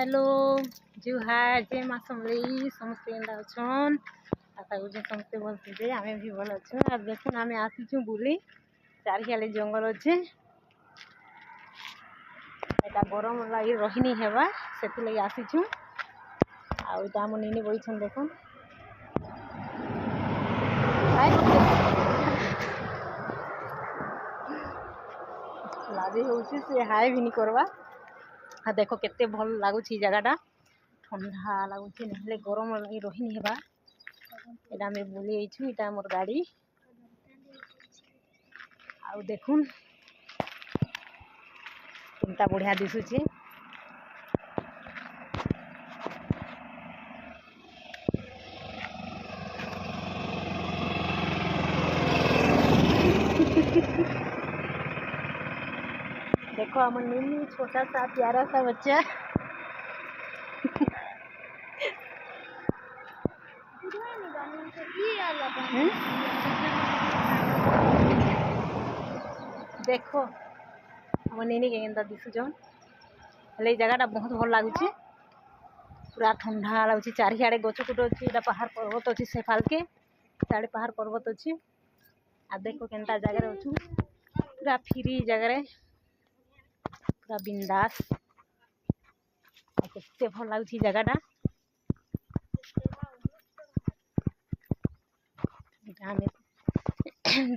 hello जुहार जय माँ समलेई समस्ते एंदा अछन आशा करूँ समस्ते भल थे आम भी भल अच्छे और देखुन आम आसीचु बुली चारियाले जंगल अच्छे एटा गरम लगी रही हेबा से लगी आसीचु आम नीनी बईछन देखुन लाजे होउछि से हाय भी नहीं करवा हाँ देख केते भल लगुच जगहटा ठंडा लगुच ना गरम लगी रही हेबा एटा आम बुली आइछु इटा मोर गाड़ी आउ देखुन केनता बढ़िया दिशुची देखो हमार नीनी छोटा सा प्यारा सा बच्चा देखो हम नीनी के केनता दिशुचन हेले जगहटा बहुत भल लगुच पूरा ठंडा लगुच चारिआडे गछ गुट अच्छी पहाड़ पर्वत अच्छी से फालके साड़े पहाड़ पर्वत अच्छी आ देखो केनता जगह अच्छु पूरा फ्री जगह पूरा बिंदास केते भल लगुच जगहटा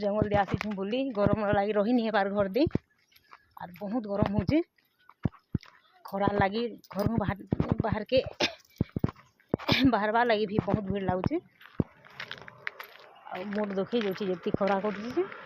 जंगल दे आसी बुली गरम लगी रही नहीं पार घर दे और बहुत गरम हो खरा लगी घर बाहर के बाहरवा लगी भी बहुत भीड़ लगुच मोट देखी जाऊँगी जी खरा कर